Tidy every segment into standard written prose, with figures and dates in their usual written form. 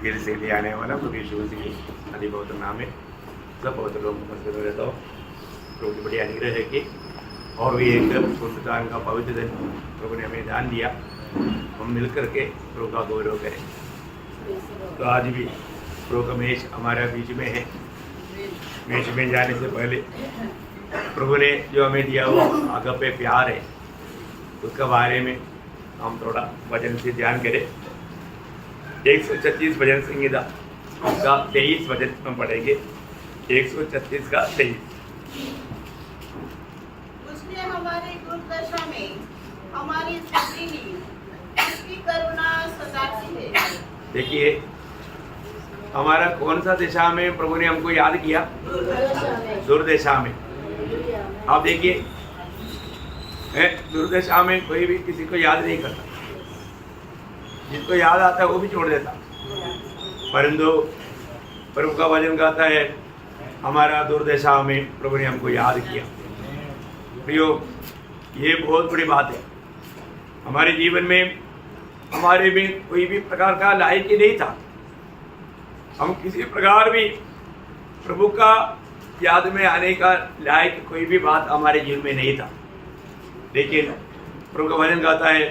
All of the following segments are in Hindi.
गिर से ले आने वाला प्रभु यीशु मसीह आदि बहुत नाम है। सब बहुत लोग मस्जिद में रहता हूँ। प्रभु की बड़ी अनुग्रह है कि और भी एक पुरुषदान का पवित्र दिन प्रभु ने हमें दान दिया। हम मिल करके प्रभु का गौरव करें। तो आज भी प्रभु का मेज हमारे बीच में है। मेज में जाने से पहले प्रभु ने जो हमें दिया वो अगपे प्यार है, उसका बारे में हम थोड़ा वचन से ध्यान करें। 136 भजन संहिता का 23 वचन हम पढ़ेंगे। 136 का 23। उसने हमारी दुर्दशा में हमारी स्तुति की, उसकी करुणा सदा की है। देखिए हमारा कौन सा दिशा में प्रभु ने हमको याद किया? दुर्दशा में। आप देखिए दुर्दशा में कोई भी किसी को याद नहीं करता, जिसको याद आता है वो भी छोड़ देता। परंतु प्रभु का वचन कहता है हमारा दुर्दशा में प्रभु ने हमको याद किया। प्रियो, ये बहुत बड़ी बात है। हमारे जीवन में हमारे में कोई भी प्रकार का लायक ही नहीं था। हम किसी प्रकार भी प्रभु का याद में आने का लायक कोई भी बात हमारे जीवन में नहीं था। लेकिन प्रभु का वचन कहता है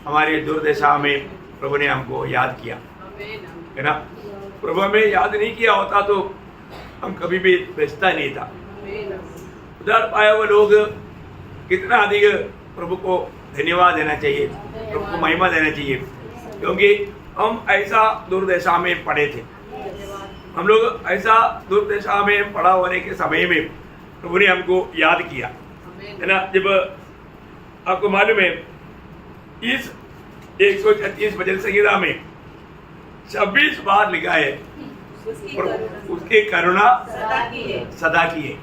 हमारे दुर्दशा में प्रभु ने हमको याद किया, है ना। प्रभु हमें याद नहीं किया होता तो हम कभी भी बचता नहीं था। उधार पाए हुए लोग कितना अधिक प्रभु को धन्यवाद देना चाहिए, प्रभु को महिमा देना चाहिए, क्योंकि हम ऐसा दुर्दशा में पड़े थे। हम लोग ऐसा दुर्दशा में पड़ा होने के समय में प्रभु ने हमको याद किया, है ना। जब आपको मालूम है इस 136 भजन संहिता में 26 बार लिखा है उसकी करुणा सदा की है।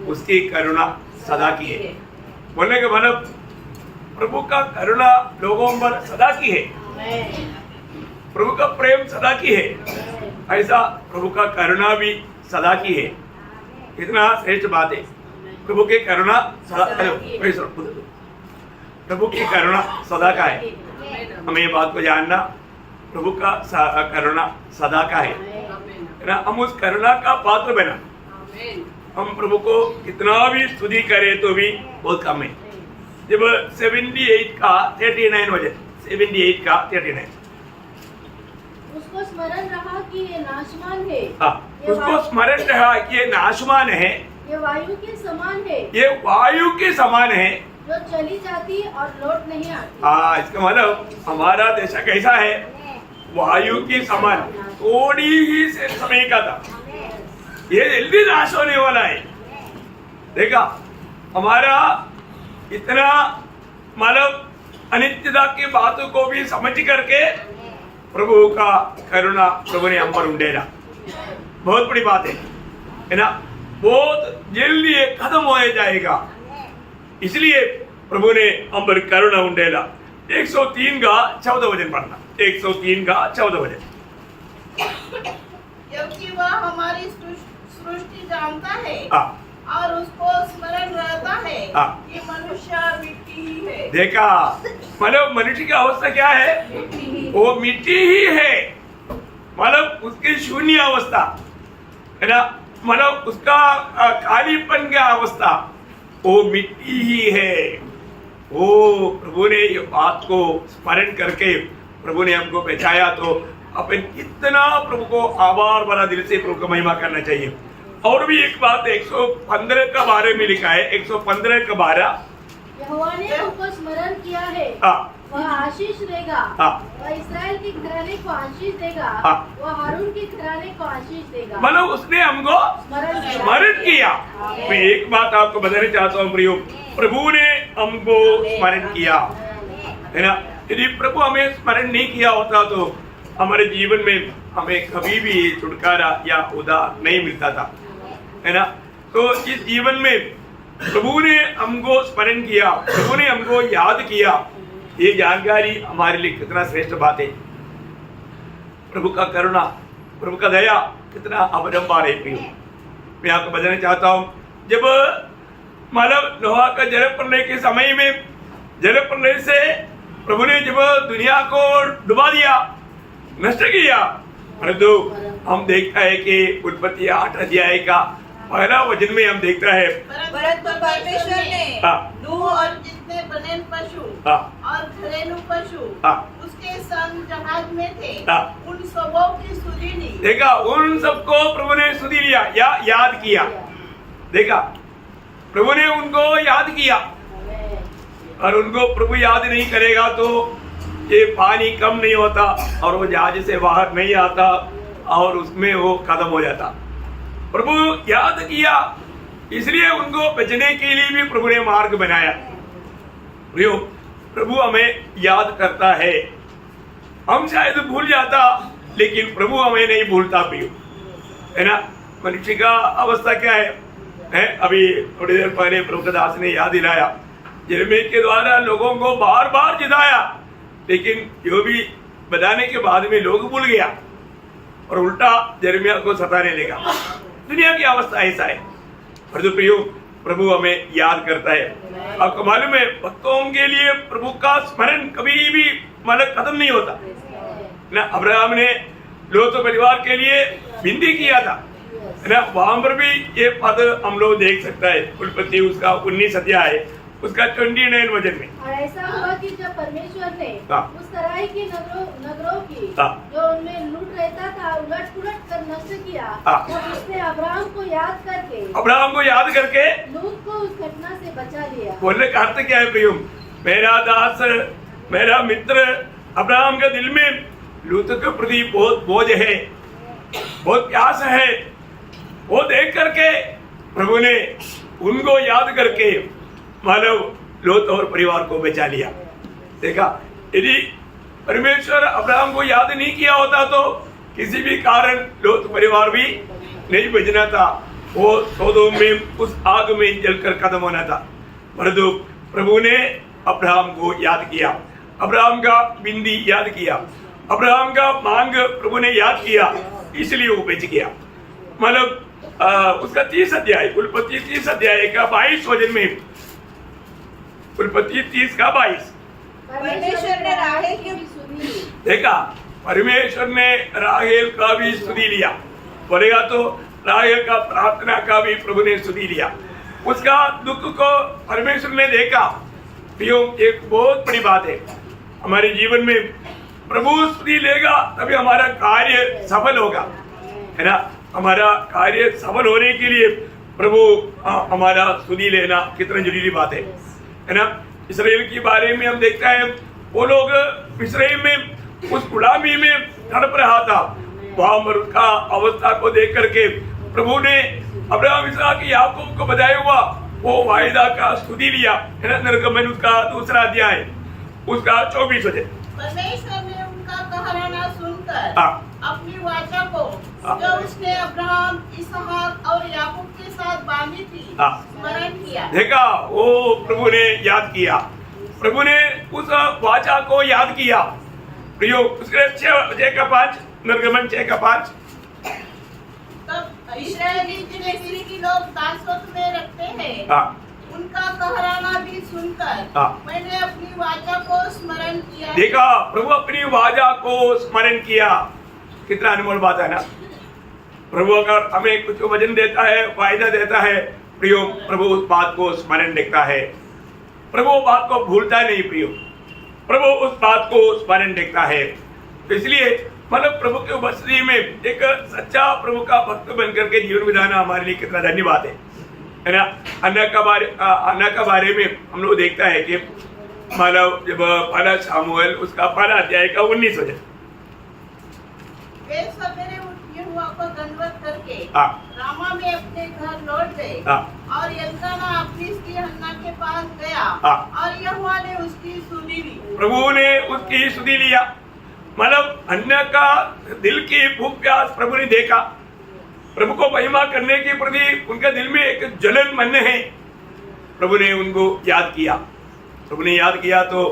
उसकी करुणा सदा की है बोलने का मतलब प्रभु का करुणा लोगों पर सदा की है। प्रभु का प्रेम सदा की है, ऐसा प्रभु का करुणा भी सदा की है। कितना श्रेष्ठ बात है। प्रभु की करुणा सदा, प्रभु की करुणा सदा का है। हमें ये बात को जानना, प्रभु का करुणा सदा का है ना। हम उस करुणा का पात्र बना। हम प्रभु को कितना भी स्तुति करें तो भी बहुत कम है। जब 78 का 39 वजह 78 का 39 उसको स्मरण रहा कि ये नाशवान है। हाँ, उसको स्मरण रहा कि ये नाशवान है। ये वायु के समान है। ये वायु के समान है जो चली जाती और लौट नहीं आती। हाँ, इसका मतलब हमारा देश कैसा है? वायु के समान, थोड़ी ही से समय का था, ये जल्दी नाश होने वाला है। देखा, हमारा इतना मतलब अनित्यता की बातों को भी समझ करके प्रभु का करुणा प्रभु ने हम पर उंडेला। बहुत बड़ी बात है ना। बहुत जल्दी ये खत्म हो जाएगा, इसलिए प्रभु ने हम पर करुणा उंडेला। 103 का 14 वचन पढ़ना। 103 का 14 वचन। क्योंकि वह हमारी सृष्टि जानता है और उसको स्मरण रहता है कि मनुष्य मिट्टी ही है। देखा, मतलब मनुष्य की अवस्था क्या है? वो मिट्टी ही है। मतलब उसकी शून्य अवस्था है ना, मतलब उसका खालीपन की अवस्था, वो मिट्टी ही है। वो प्रभु ने ये बात को स्मरण करके प्रभु ने हमको बचाया, तो अपन कितना प्रभु को आभार भरा दिल से प्रभु को महिमा करना चाहिए। और भी एक बात 115 का 12 में लिखा है। 115 का 12 यहोवा ने हमको स्मरण किया है, वह आशीष देगा। वह इस्राएल के घराने को आशीष देगा। वह हारून के घराने को आशीष देगा। मतलब उसने हमको स्मरण किया। मैं एक बात आपको बताना चाहता हूँ प्रियो, प्रभु ने हमको स्मरण किया, है ना। यदि प्रभु हमें स्मरण नहीं किया होता तो हमारे जीवन में हमें कभी भी छुटकारा या उद्धार नहीं मिलता था, है ना। तो इस जीवन में प्रभु ने हमको स्मरण किया, प्रभु ने हमको याद किया, ये जानकारी हमारे लिए कितना श्रेष्ठ बात है। प्रभु का करुणा, प्रभु का दया कितना अपरंपार है प्रियो। मैं आपको बताना चाहता हूँ, जब मतलब नोहा का जल प्रलय के समय में जल प्रलय से प्रभु ने जब दुनिया को डुबा दिया, नष्ट किया। परंतु हम देखता है कि उत्पत्ति 8 अध्याय का पहला वचन में हम देखता है परंतु परमेश्वर ने हाँ। नूह और जितने बने पशु हाँ। और घरेलू पशु हाँ। उसके संग जहाज में थे हाँ। उन सबों की सुधि ली। देखा, उन सबको प्रभु ने सुधि लिया या याद किया। देखा, प्रभु ने उनको याद किया, और उनको प्रभु याद नहीं करेगा तो ये पानी कम नहीं होता और वो जहाज से बाहर नहीं आता और उसमें वो खत्म हो जाता। प्रभु याद किया, इसलिए उनको बचने के लिए भी प्रभु ने मार्ग बनाया। प्रियो, प्रभु हमें याद करता है। हम शायद भूल जाता, लेकिन प्रभु हमें नहीं भूलता। प्रियो, है ना। मनुष्य का अवस्था क्या है? अभी थोड़ी देर पहले प्रभु दास ने याद दिलाया, यिर्मयाह के द्वारा लोगों को बार बार जिताया, लेकिन जो भी बताने के बाद में लोग भूल गया और उल्टा यिर्मयाह को सताने लगा। दुनिया की अवस्था ऐसा है। पर जो प्रियो, प्रभु हमें याद करता है। आपको मालूम है, भक्तों के लिए प्रभु का स्मरण कभी भी मतलब खत्म नहीं होता ना। अब्राहम ने लोत परिवार के लिए विनती किया था ना, वहां पर भी ये पद हम लोग देख सकता है। उत्पत्ति उसका 19 अध्याय उसका 29 वचन में। और ऐसा हुआ कि जब परमेश्वर ने उस तराई की नगरों की जो उनमें लूट रहता था उलट पुलट कर नष्ट किया, तो उसने अब्राहम को याद करके लूत को उस घटना से बचा लिया। बोलने का अर्थ क्या है प्रियो? मेरा दास, मेरा मित्र अब्राहम के दिल में लूत के प्रति बहुत बोझ है, बहुत प्यास है। वो देख करके प्रभु ने उनको याद करके मानव लोत और परिवार को बचा लिया। देखा, यदि परमेश्वर अब्राहम को याद नहीं किया होता तो किसी भी कारण लोत परिवार भी नहीं बचना था। वो सोदोम में उस आग में जलकर खत्म होना था। परंतु प्रभु ने अब्राहम को याद किया, अब्राहम का बिंदी याद किया, अब्राहम का मांग प्रभु ने याद किया, इसलिए वो बच गया। मतलब उसका 30 अध्याय, उत्पत्ति 30 अध्याय का 22 वचन में, उत्पत्ति 30 का 22। परमेश्वर ने राहेल की देखा, परमेश्वर ने राहेल का भी स्तुति लिया। बोलेगा तो राहेल का प्रार्थना का भी प्रभु ने स्तुति लिया। उसका दुख को परमेश्वर ने देखा। प्रियो, एक बहुत बड़ी बात है हमारे जीवन में, प्रभु स्तुति लेगा तभी हमारा कार्य सफल होगा, है ना। हमारा कार्य सफल होने के लिए प्रभु हमारा स्तुति लेना कितना जरूरी बात है ना। इस्राएल के बारे में हम देखते हैं, वो लोग इस्राएल में उस गुलामी में तड़प रहा था। वहां पर उसका अवस्था को देख करके प्रभु ने अब्राहम, इसहाक, याकूब को बताया हुआ वो वायदा का स्तुति लिया, है ना। निर्गमन उसका 2 अध्याय उसका 24 वचन। परमेश्वर ने उनका कहराना सुनकर अपनी वाचा को जो उसने अब्राहम, इसहाक और याकूब के साथ बांधी थी स्मरण किया। देखा, वो प्रभु ने याद किया, प्रभु ने उस वाचा को याद किया। प्रियो, उसके 6:5, निर्गमन 6:5। तब इस्राएली जिन्हें फिलिस्ती लोग दासत्व में रखते हैं, उनका कहराना भी सुनकर मैंने अपनी वाचा को स्मरण किया। देखा, प्रभु अपनी वाचा को स्मरण किया। कितना अनमोल बात है ना। प्रभु अगर हमें कुछ वचन देता है, वायदा देता है, प्रियो, प्रभु उस बात को स्मरण देखता है। प्रभु उस बात को भूलता नहीं। प्रियो, प्रभु उस बात को स्मरण देखता है। तो इसलिए मतलब प्रभु के उपस्थिति में एक सच्चा प्रभु का भक्त बनकर के जीवन बिताना हमारे लिए कितना धन्यवाद है ना। अन्ना का बारे में हम लोग देखता है कि मानव जब पहला शामुएल उसका 1 अध्याय का 19 वचन। वे सवेरे उठ यहोवा को दंडवत करके रामा में अपने घर लौट गए और एल्काना अपनी स्त्री हन्ना के पास गया और यहोवा ने उसकी सुधि ली। प्रभु ने उसकी सुधि लिया। मतलब अन्य का दिल की भूख प्यास प्रभु ने देखा। प्रभु को महिमा करने के प्रति उनके दिल में एक जलन मन है। प्रभु ने उनको याद किया। प्रभु ने याद किया तो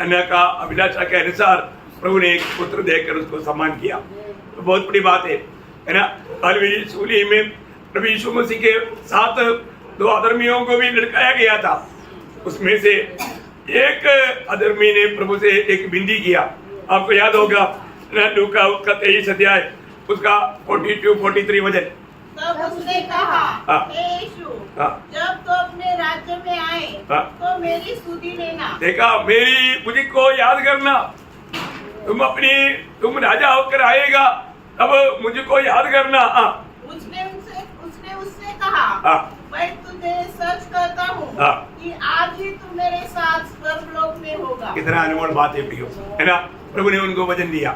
अन्य का अभिलाषा के अनुसार प्रभु ने एक पुत्र देकर उसको सम्मान किया। तो बहुत बड़ी बात है ना। कलवरी सूली में प्रभु यीशु मसीह के साथ 2 अधर्मियों को भी लटकाया गया था। उसमें से एक अधर्मी ने प्रभु से एक विनती किया। आपको याद होगा लूका उसका 23 अध्याय उसका 42-43 वचन। तब उसने कहा, हे यीशु, जब तो अपने राज्य में आए तो मेरी सुधि लेना। देखा, मुझे को याद करना, तुम राजा होकर आएगा तब मुझको याद करना। उसने उससे कहा, मैं तुझे सच कहता हूँ कि आज ही तू मेरे साथ स्वर्गलोक में होगा। कितना अनमोल बात है प्रियो, है ना। प्रभु ने उनको वचन दिया,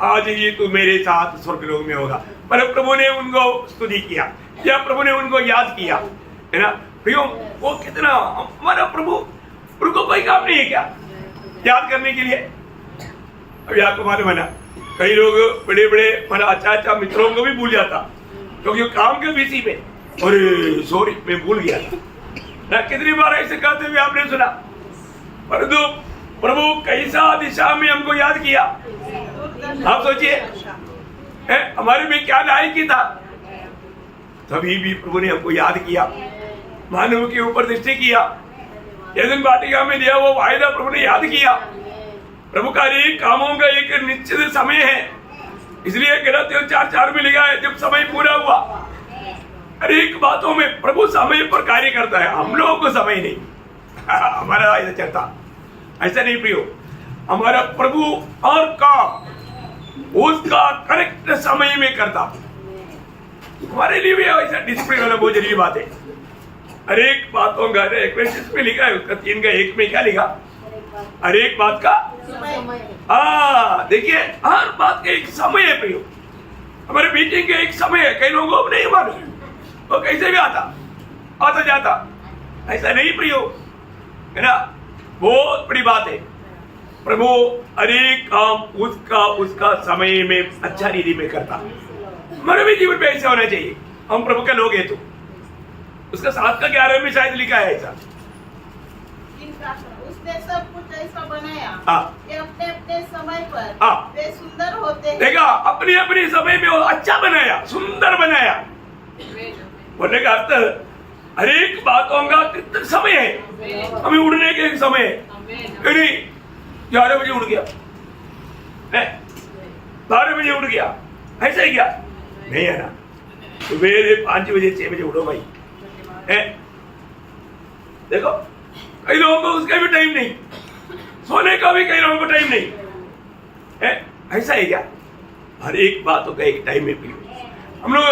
आज ही तू मेरे साथ स्वर्गलोक में होगा। पर प्रभु ने उनको स्तुति किया या प्रभु ने उनको याद किया, है ना प्रियो। वो कितना हमारा प्रभु, उनको कोई काम नहीं है क्या याद करने के लिए? अभी आपको मालूम है ना, कई लोग बड़े बड़े हमारा अच्छा मित्रों को भी भूल जाता क्योंकि काम के बिजी में, अरे सॉरी मैं भूल गया ना। कितनी बार ऐसे कहते हुए आपने सुना। परंतु प्रभु कैसा दिशा में हमको याद किया, आप सोचिए हमारे में क्या लायकी था। तभी भी प्रभु ने हमको याद किया, मानव के ऊपर दृष्टि किया, यदन वाटिका में दिया वो वायदा प्रभु ने याद किया। प्रभु का कामों का एक निश्चित समय है, इसलिए गलातियों 4:4 में लिखा है, जब समय पूरा हुआ। हर एक बातों में प्रभु समय पर कार्य करता है, हम लोगों को समय नहीं। हमारा ऐसा चलता, ऐसा नहीं प्रियो। हमारा प्रभु और काम उसका करेक्ट समय में करता। हमारे लिए भी ऐसा डिसिप्लिन वाला बहुत जरूरी बात है। हर एक बातों का इक्लेसियास में लिखा है, उसका 3:1 में क्या लिखा, हर एक बात का देखिए हर बात का एक समय है प्रियो। हमारे मीटिंग का एक समय है, कई लोगों को नहीं मालूम, वो कैसे भी आता जाता, ऐसा नहीं प्रियो, है ना। बहुत बड़ी बात है। प्रभु हर एक काम उसका समय में अच्छा रीति में करता। हमारे भी जीवन में ऐसा होना चाहिए। हम प्रभु के लोग हैं, तो उसका 7 का 11 में शायद लिखा है ऐसा। उसने सब कुछ ऐसा बनाया कि अपने अपने समय पर वे सुंदर होते हैं। देखा, अपने अपने समय में वो अच्छा बनाया, सुंदर बनाया। बोलने का अर्थ हर एक बातों का कितना समय है। हमें उड़ने के एक समय है, 11 बजे उड़ गया, 12 बजे उड़ गया, ऐसा ही क्या नहीं है ना। सुबह 5 बजे 6 बजे उड़ो भाई, है देखो। कई लोगों को उसका भी टाइम नहीं, सोने का भी कई लोगों को टाइम नहीं है, ऐसा है क्या? हर एक बातों का एक टाइम है। हम लोग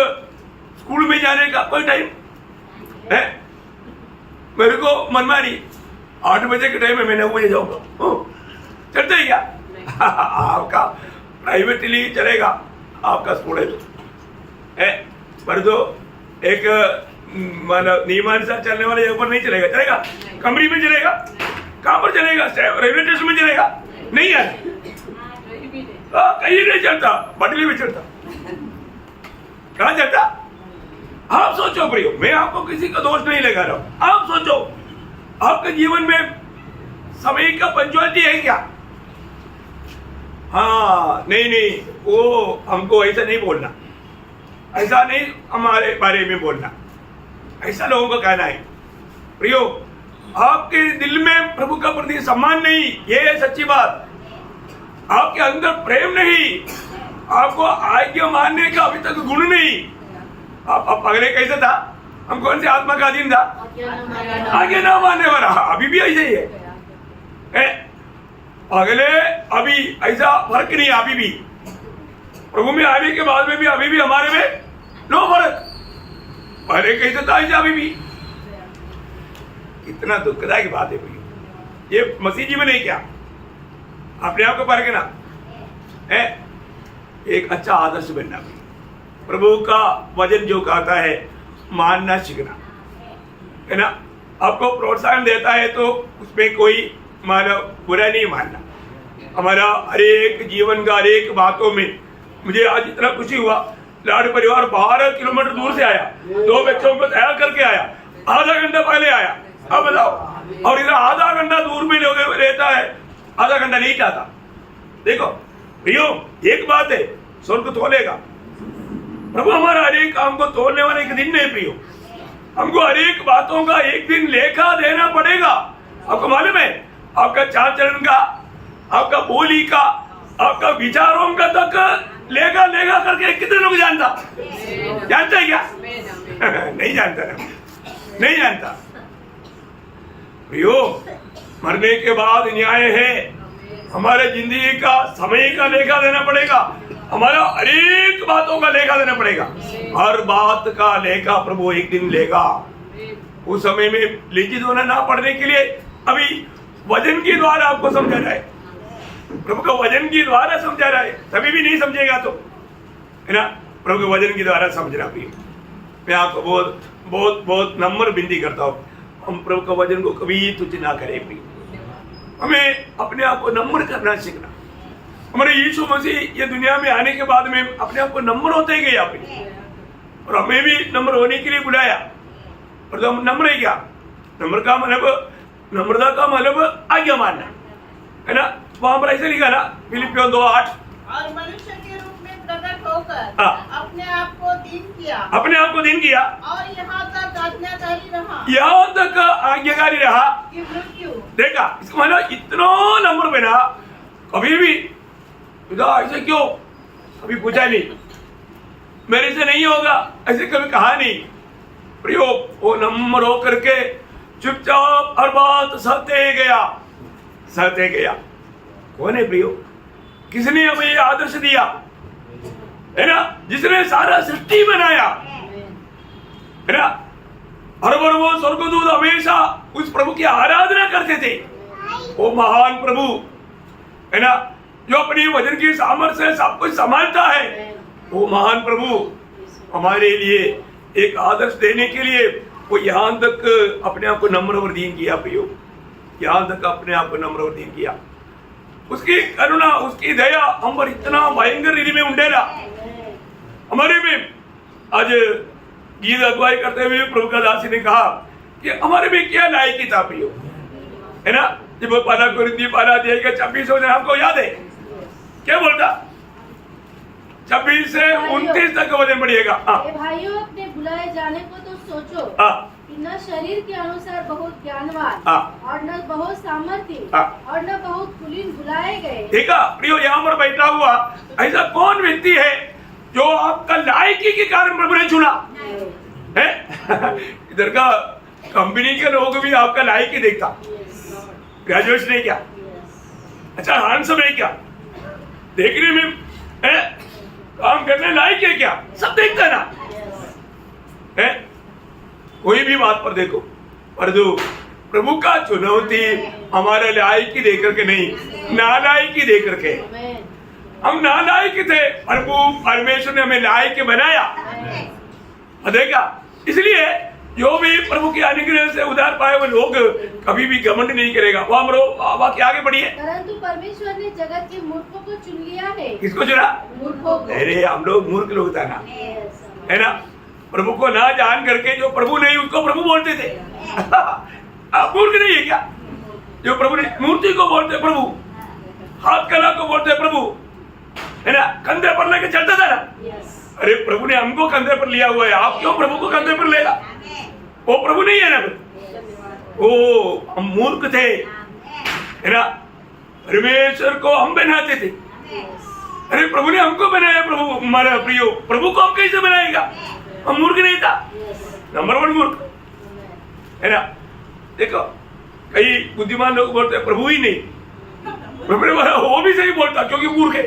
स्कूल में जाने का कोई टाइम है? मेरे को मनमानी 8 बजे के टाइम में मैं 9 बजे जाऊंगा, चलते ही क्या? आपका प्राइवेटली चलेगा, आपका स्कूल है तो है, पर तो एक नियमानुसार चलने वाले जगह पर नहीं चलेगा। कमरी में चलेगा, कहां पर चलेगा? रेलवे स्टेशन में चलेगा? नहीं है, कहीं नहीं चलता, बटली में चलता, कहां चलता? आप सोचो प्रियो, मैं आपको किसी का दोष नहीं लगा रहा हूं। आप सोचो, आपके जीवन में समय का पंक्चुअलिटी है क्या? हाँ, नहीं, वो हमको ऐसा नहीं बोलना, ऐसा नहीं हमारे बारे में बोलना, ऐसा लोगों को कहना है। प्रियो, आपके दिल में प्रभु का प्रति सम्मान नहीं, ये है सच्ची बात। आपके अंदर प्रेम नहीं, आपको आज्ञा मानने का अभी तक गुण नहीं। आप पगले कैसे था? हम कौन से आत्मा का अधीन था? आज्ञा ना मानने वाला। अभी भी ऐसे ही है। पगले अभी ऐसा फर्क नहीं, अभी भी प्रभु में आने के बाद में भी अभी भी हमारे में नो फर्क। पहले कैसे था ऐसा अभी भी। इतना दुखदायक बात है भैया, ये मसीह जी में नहीं, क्या अपने आप को परखना है, एक अच्छा आदर्श बनना। प्रभु का वचन जो कहता है मानना सीखना, है ना। आपको प्रोत्साहन देता है तो उसमें कोई मानव बुरा नहीं मानना। हमारा हर एक जीवन का हर एक बातों में मुझे आज इतना खुशी हुआ। लाड परिवार 12 किलोमीटर दूर से आया, 2 बच्चों को तैयार करके आया, आधा घंटा पहले आया। अब बताओ, और इधर आधा घंटा दूर में लोग रहता है, आधा घंटा नहीं चाहता। देखो प्रियो, एक बात है, स्वर्ग तोलेगा प्रभु। हमारा हर एक काम को तोड़ने वाले एक दिन नहीं प्रियो, हमको हर एक बातों का एक दिन लेखा देना पड़ेगा। आपको मालूम है, आपका चाल चलन का, आपका बोली का, आपका विचारों का तक लेगा लेगा करके कितने लोग जानता है क्या? नहीं जानता ना, नहीं जानता। प्रियो, मरने के बाद न्याय है। हमारे जिंदगी का समय का लेखा देना पड़ेगा, हमारा हर एक बातों का लेखा देना पड़ेगा। हर बात का लेखा प्रभु एक दिन लेगा। उस समय में लिखित होना ना पढ़ने के लिए अभी वचन के द्वारा आपको समझा रहा है, प्रभु का वचन के द्वारा समझा रहा है। तभी भी नहीं समझेगा तो, है ना, प्रभु के वचन के द्वारा समझना। भी मैं आपको बहुत बहुत बहुत नम्र विनती करता हूँ, हम प्रभु का वचन को कभी तुच्छ ना करें। भी हमें अपने आप को नम्र करना सीखना। हमारे यीशु मसीह ये दुनिया में आने के बाद में अपने आप को नम्र होते गए यहाँ पे, और हमें भी नम्र होने के लिए बुलाया। और तो हम नम्र है क्या? नम्र का मतलब, नम्रता का मतलब आज्ञा मानना, है ना। वहां पर ऐसे लिखा ना, फिलिपियों 2:8, और मनुष्य के रूप में प्रकट होकर अपने आप को दीन किया, अपने आप को दीन किया, और यहाँ तक आज्ञाकारी रहा, यहाँ तक आज्ञाकारी रहा कि मृत्यु। देखा, इसका मतलब इतना नम्र बना। कभी भी खुदा ऐसे क्यों कभी पूछा नहीं, मेरे से नहीं होगा ऐसे कभी कहा नहीं। प्रयोग वो नम्र हो करके चुपचाप हर बात सहते गया, सहते गया। कौन है प्रियो? किसने हमें ये आदर्श दिया, है ना? जिसने सारा सृष्टि बनाया, है ना। हर बार वो स्वर्गदूत हमेशा उस प्रभु की आराधना करते थे। वो महान प्रभु, है ना, जो अपनी वचन की सामर्थ्य से सब कुछ संभालता है। वो महान प्रभु हमारे लिए एक आदर्श देने के लिए वो यहाँ तक अपने आप को नम्र और दीन किया। प्रियो, यहाँ तक अपने आप को नम्र और दीन किया। उसकी करुणा, उसकी दया हम पर इतना भयंकर रीति में उंडेला। हमारे में आज गीत अगुवाई करते हुए प्रभु का दासी ने कहा कि हमारे में क्या लायकी था प्रियो, है ना। जब वो पाला कुरिन्थी पाला अध्याय का 26 आपको याद है क्या बोलता? 26 से 29 तक वचन पढ़िएगा। भाइयों, अपने बुलाए जाने को तो सोचो कि न शरीर के अनुसार बहुत ज्ञानवान और न बहुत सामर्थ्य और न बहुत कुलीन बुलाए गए। देखा प्रियो, यहाँ पर बैठा हुआ ऐसा कौन व्यक्ति है जो आपका लायकी के कारण प्रभु ने चुना है? इधर का कंपनी के लोग भी आपका लायकी देखता, ग्रेजुएशन है क्या, अच्छा हैंडसम है क्या, देखने में है, काम करने लायक है क्या, सब देखता ना है। कोई भी बात पर देखो, पर जो प्रभु का चुनौती हमारे लायकी देकर के नहीं, नालायकी देकर के। हम नालायक थे, प्रभु परमेश्वर ने हमें लायक बनाया, देखा। इसलिए जो भी प्रभु के अनुग्रह से उधार पाए वो लोग कभी भी घमंड नहीं करेगा। वो हमरो वाक्य आगे बढ़िए। परंतु परमेश्वर ने जगत के मूर्खों को चुन लिया है। किसको चुना? मूर्खों को। अरे हम लोग मूर्ख लोग था ना, है ना। प्रभु को ना जान करके जो प्रभु नहीं उसको प्रभु बोलते थे। आप मूर्ख नहीं है क्या? जो प्रभु ने मूर्ति को बोलते प्रभु, हाथ कला को बोलते प्रभु, है ना। कंधे पर लेके चलता था ना। अरे प्रभु ने हमको कंधे पर लिया हुआ है, आप क्यों प्रभु को कंधे पर लेगा? वो प्रभु नहीं है ना। वो हम मूर्ख थे, है ना। परमेश्वर को हम बनाते थे। अरे प्रभु ने हमको बनाया, प्रभु हमारा प्रियो, प्रभु को हम कैसे बनाएगा? हम मूर्ख नहीं था, नंबर 1 मूर्ख, है ना। देखो कई बुद्धिमान लोग बोलते हैं प्रभु ही नहीं, वो भी सही बोलता क्योंकि मूर्ख है।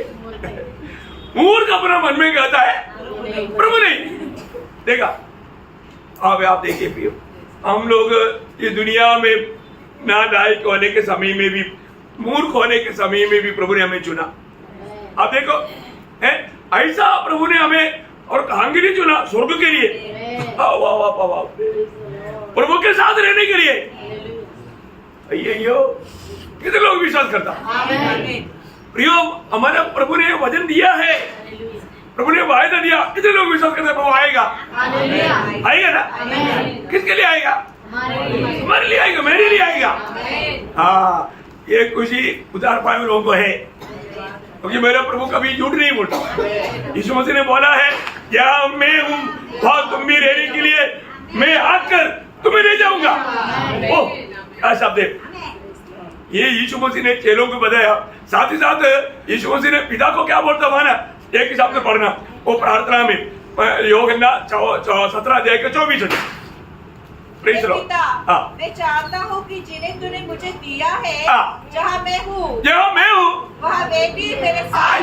मूर्ख अपना मन में कहता है प्रभु नहीं। देखा अब आप देखिए प्रियो, हम लोग इस दुनिया में नालायक होने के समय में भी, मूर्ख होने के समय में भी प्रभु ने हमें चुना। आप देखो है ऐसा प्रभु ने हमें और कहां के लिए चुना? स्वर्ग के लिए। वाह वाह वाह, प्रभु के साथ रहने के लिए। कितने लोग विश्वास करता? प्रियो, हमारा प्रभु ने वचन दिया है, प्रभु ने वायदा दिया। कितने लोग विश्वास करते हैं प्रभु आएगा? आएगा ना। किसके लिए आएगा? हमारे लिए आएगा, मेरे लिए आएगा। हाँ, ये खुशी उधार पाए लोगों को है, क्योंकि मेरा प्रभु कभी झूठ नहीं बोलता। यीशु मसीह ने बोला है, या मैं हूँ वहां तुम भी रहने के लिए, मैं आकर तुम्हें ले जाऊंगा। ओह क्या शब्द है ये! यीशु मसीह ने चेलों को बताया, साथ ही साथ यीशु मसीह ने पिता को क्या बोलता माना, एक हिसाब से पढ़ना वो प्रार्थना में यूहन्ना 17 अध्याय के 24 हे पिता, मैं चाहता हूँ कि जिन्हें तूने मुझे दिया है, जहाँ मैं हूँ वहाँ वे भी मेरे साथ।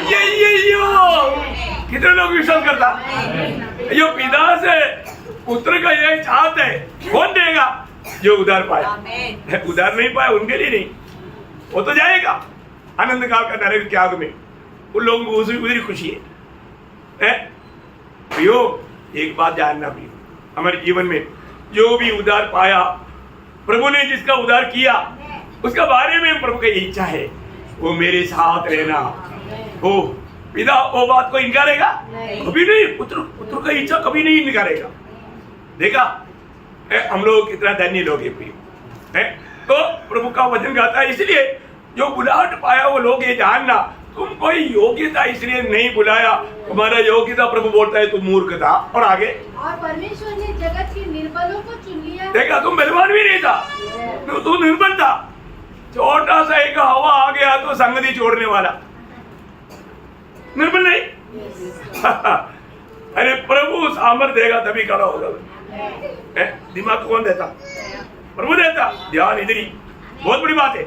कितने लोग विश्वास करता यो पिता से पुत्र का ये चाहते है, कौन देगा? जो उधार पाए। उधार नहीं पाए उनके लिए नहीं, वो तो जाएगा आनंद काल का नरक के आग में, उन लोगों को उधरी खुशी है। प्रियो एक बात जानना प्रियो, हमारे जीवन में जो भी उधार पाया, प्रभु ने जिसका उधार किया, उसका बारे में प्रभु की इच्छा है वो मेरे साथ रहना। वो पिता वो बात को इनकारेगा कभी नहीं, पुत्र का इच्छा कभी नहीं इनकारेगा। देखा हम लोग कितना धन्य लोग है। तो प्रभु का वचन गाता है, इसलिए जो बुलाहट पाया वो लोग ये जानना, तुम कोई योग्यता इसलिए नहीं बुलाया, तुम्हारा योग्यता प्रभु बोलता है तुम मूर्ख था। और आगे, और परमेश्वर ने जगत के निर्बलों को चुन लिया। देखा तुम बलवान भी नहीं था, तू निर्बल था, छोटा सा एक हवा आ गया तो संगति छोड़ने वाला, निर्बल नहीं। अरे प्रभु सामर्थ्य देगा तभी खड़ा होगा। दिमाग कौन देता? प्रभु देता। ध्यान इधर ही, बहुत बड़ी बात है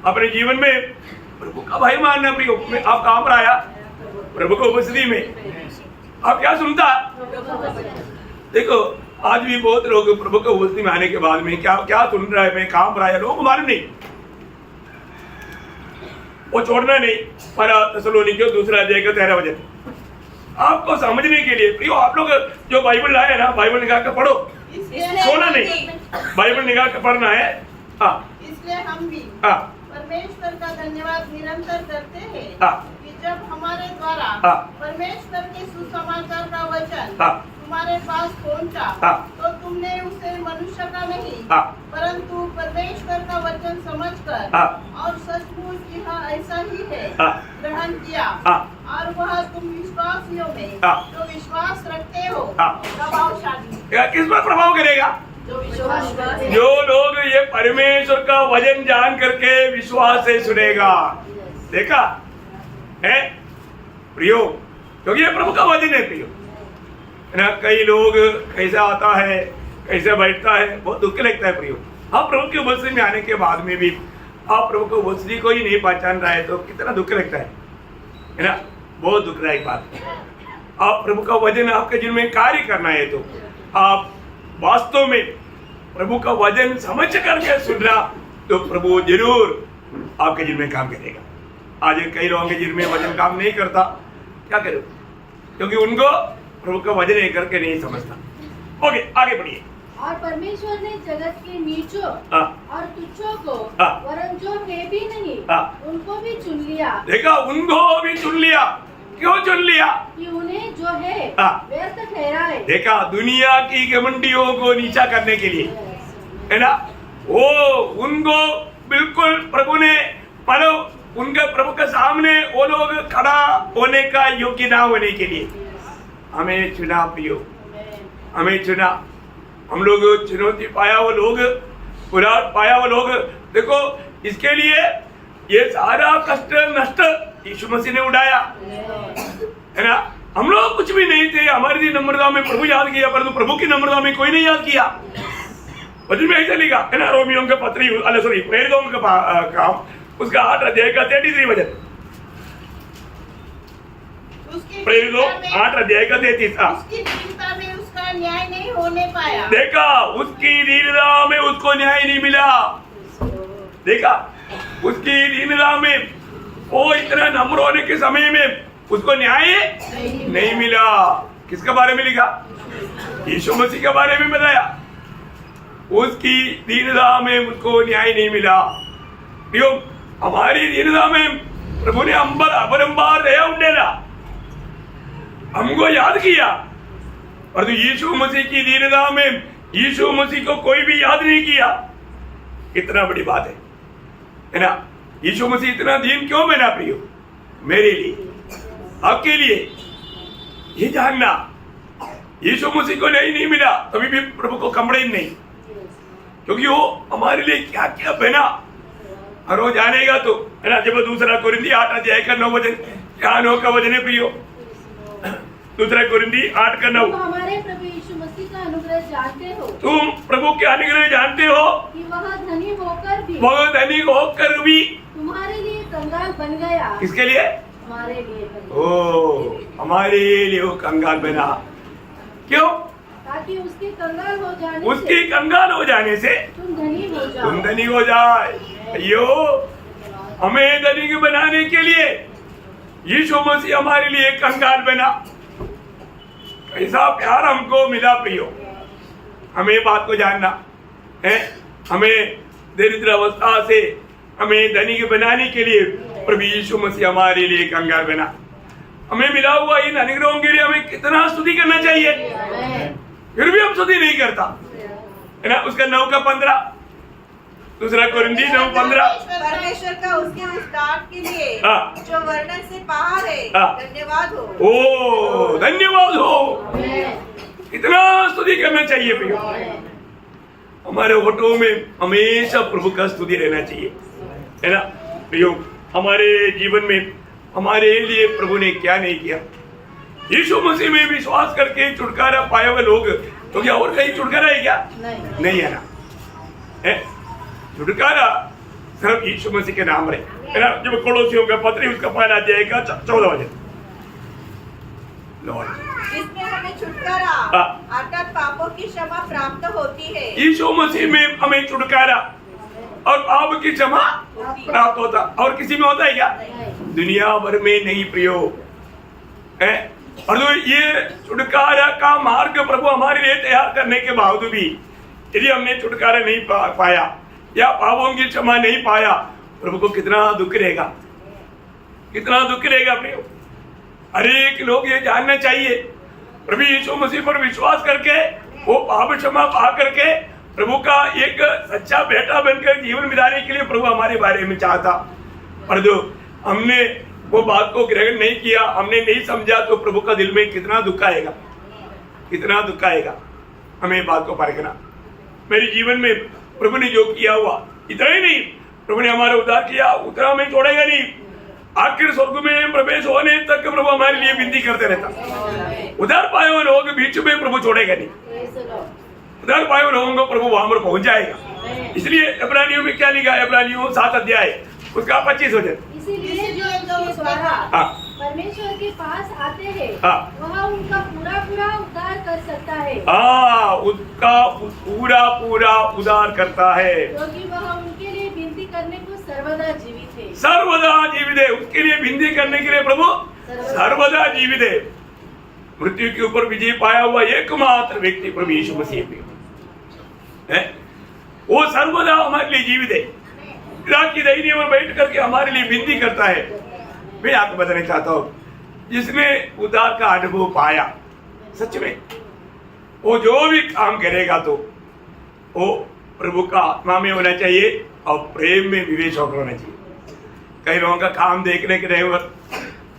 अपने जीवन में प्रभु का भाई मानना। आप कहां पर आया? प्रभु को उपस्थिति में। आप क्या सुनता? देखो आज भी बहुत लोग प्रभु को उपस्थिति में आने के बाद में क्या क्या सुन रहा है, मैं कहां पर आया, लोगों को मालूम नहीं, वो छोड़ना नहीं। पर थेसलोनिकियों 2 अध्याय का 13 वचन आपको समझने के लिए प्रियो, आप लोग जो बाइबल लाए ना, बाइबल निकाल कर पढ़ो, सोना नहीं, बाइबल निकाल कर पढ़ना है। इसलिए हम भी परमेश्वर का धन्यवाद निरंतर करते हैं कि जब हमारे द्वारा परमेश्वर के सुसमाचार का वचन तुम्हारे पास पहुंचा, तो तुमने उसे मनुष्य का नहीं परंतु परमेश्वर का वचन समझकर और सचमुच कि हाँ ऐसा ही है ग्रहण किया, और वह तुम विश्वासियों में जो विश्वास रखते हो प्रभावशाली। किस पर प्रभाव करेगा? जो लोग ये परमेश्वर का वचन जान करके विश्वास से सुनेगा। देखा है प्रियो, क्योंकि ये प्रभु का वचन है प्रियो ना। कई लोग कैसा आता है, कैसे बैठता है, बहुत दुख लगता है प्रियो। आप प्रभु की उपस्थिति में आने के बाद में भी आप प्रभु की उपस्थिति को ही नहीं पहचान रहा है तो कितना दुख लगता है ना। बहुत दुखदायक बात है। आप प्रभु का वचन आपके जीवन में कार्य करना है तो आप वास्तव में प्रभु का वचन समझ करके सुनना, तो प्रभु जरूर आपके जीवन में काम करेगा। आज कई लोगों के जीवन में वचन काम नहीं करता, क्या करो? क्योंकि उनको प्रभु का वचन एक करके नहीं समझता। ओके आगे बढ़िए। और परमेश्वर ने जगत के नीचों और तुच्छों को वरन जो है भी नहीं उनको भी चुन लिया। देखा, उनको भी चुन लिया। क्यों चुन लिया? कि उन्हें जो है व्यर्थ ठहराए। देखा, दुनिया की घमंडियों को नीचा करने के लिए, है ना। वो उनको बिल्कुल प्रभु ने पर उनके प्रभु के सामने वो लोग खड़ा होने का योग्य ना होने के लिए हमें चुना प्रियो, हमें चुना। हम लोग चुनौती पाया वो लोग, उलाट पाया वो लोग। देखो इसके लिए ये सारा कष्ट नष्ट यीशु मसीह ने उठाया, है ना। हम लोग कुछ भी नहीं थे, हमारी नम्रता में प्रभु याद किया, परंतु प्रभु की नम्रता में कोई नहीं याद किया। वचन में ऐसा लिखा है ना, रोमियों के पत्री प्रेरितों का काम उसका 8 अध्याय का 33 वचन, प्रेरितों 8 अध्याय का 33। उसकी दीनता में उसका न्याय नहीं होने पाया। देखा, उसकी दीनता में उसको न्याय नहीं मिला। देखा, उसकी दीनता में वो इतना नम्र होने के समय में उसको न्याय नहीं मिला। किसके बारे में लिखा? यीशु मसीह के बारे में बताया, उसकी दीनता में उसको न्याय नहीं मिला। क्यों? हमारी दीनता में प्रभु ने अपरंपार दया उठेला, हमको याद किया, और तो यीशु मसीह की दीनता में यीशु मसीह को कोई भी याद नहीं किया। कितना बड़ी बात है ना। यीशु मसीह इतना दीन क्यों बना प्रियो? मेरे लिए, आपके लिए। ये जानना, यीशु मसीह को नहीं मिला कभी भी प्रभु को कंप्लेन नहीं, क्योंकि वो हमारे लिए क्या क्या बना, और वो जानेगा तो है ना। जब दूसरा कोरिंदी 8 अध्याय का 9 वचन, क्या 9 का वचन है प्रियो? दूसरा कोरिंदी 8 का 9। तुम हमारे प्रभु यीशु मसीह का अनुग्रह जानते हो, तुम प्रभु के अनुग्रह जानते हो कि वह धनी होकर भी वह धनिक होकर भी तुम्हारे लिए कंगाल बन गया। किसके लिए? हमारे लिए बन गया। ओ, हमारे लिए वो कंगाल बना। क्यों? ताकि उसके कंगाल हो जाने उसके से कंगाल हो जाने से तुम धनी हो जाओ। तुम धनी हो जाए। अयो, हमें धनिक बनाने के लिए यीशु मसीह हमारे लिए कंगाल बना। कैसा प्यार हमको मिला प्रियो। हमें बात को जानना है। हमें दरिद्र अवस्था से हमें धनिक बनाने के लिए प्रभु यीशु मसीह हमारे लिए कंगाल बना। हमें मिला हुआ इन अनुग्रहों के लिए हमें कितना स्तुति करना चाहिए, फिर भी हम स्तुति नहीं करता, है ना। उसका 9 का 15, दूसरा कोरिंथी 9:15। परमेश्वर का उसके उस दान के लिए हाँ। जो वर्णन से बाहर है, हाँ। धन्यवाद हो। ओ, धन्यवाद हो। इतना स्तुति करना चाहिए प्रियो। हमारे होठों में हमेशा प्रभु का स्तुति रहना चाहिए, है ना प्रियो। हमारे जीवन में हमारे लिए प्रभु ने क्या नहीं किया। यीशु मसीह में विश्वास करके छुटकारा पाए हुए लोग तो क्या और कहीं छुटकारा है क्या? नहीं है ना। है छुटकारा सिर्फ यीशु मसीह के नाम है ना। जब कोलोसियों का पत्र उसका 5 अध्याय का 14 वचन, लॉर्ड जिसमें हमें छुटकारा अर्थात पापों की क्षमा प्राप्त होती है। यीशु मसीह में हमें छुटकारा और पाप की क्षमा प्राप्त होता। और किसी में होता है क्या? दुनिया भर में नहीं प्रियो है। और तो ये छुटकारा का मार्ग प्रभु हमारे लिए तैयार करने के बावजूद भी यदि हमने छुटकारा नहीं पाया या पापों की क्षमा नहीं पाया, प्रभु को कितना दुख रहेगा, कितना दुख रहेगा प्रियो। हर एक लोग ये जानना चाहिए, प्रभु यीशु मसीह पर विश्वास करके वो पाप क्षमा पा करके प्रभु का एक सच्चा बेटा बनकर जीवन बिताने के लिए प्रभु हमारे बारे में चाहता। पर जो हमने वो बात को ग्रहण नहीं किया, हमने नहीं समझा, तो प्रभु का दिल में कितना दुख आएगा, कितना दुख आएगा। हमें बात को परखना। मेरे जीवन में प्रभु ने जो किया हुआ, इतना ही नहीं, प्रभु ने हमारा उद्धार किया, उतना हमें छोड़ेगा नहीं। आखिर स्वर्ग में प्रवेश होने तक प्रभु हमारे लिए विनती करते रहता। उद्धार पाए हुए लोगों के बीच में प्रभु छोड़ेगा नहीं। उद्धार पाए हुए लोगों को प्रभु वहां पर पहुंच जाएगा। इसलिए इब्रानियों में क्या लिखा है? इब्रानियों 7 अध्याय उसका 25 वचन। इसीलिए जो उसके द्वारा परमेश्वर के पास आते हैं वह उनका पूरा पूरा उद्धार कर सकता है। उसका पूरा पूरा उद्धार करता है, क्योंकि वह उनके लिए विनती करने को सर्वदा जीवित है। सर्वदा जीवित है। उसके लिए विनती करने के लिए प्रभु सर्वदा जीवित है। मृत्यु के ऊपर विजय पाया हुआ एकमात्र व्यक्ति प्रभु यीशु मसीह है। वो सर्वदा हमारे लिए जीवित है। पिता की दाहिनी ओर बैठ करके हमारे लिए विनती करता है। मैं आपको बताना चाहता हूँ, जिसने उद्धार का अनुभव पाया, सच में वो जो भी काम करेगा तो वो प्रभु का आत्मा में होना चाहिए और प्रेम में विवेक होकर होना चाहिए। कई लोगों का काम देखने के रहे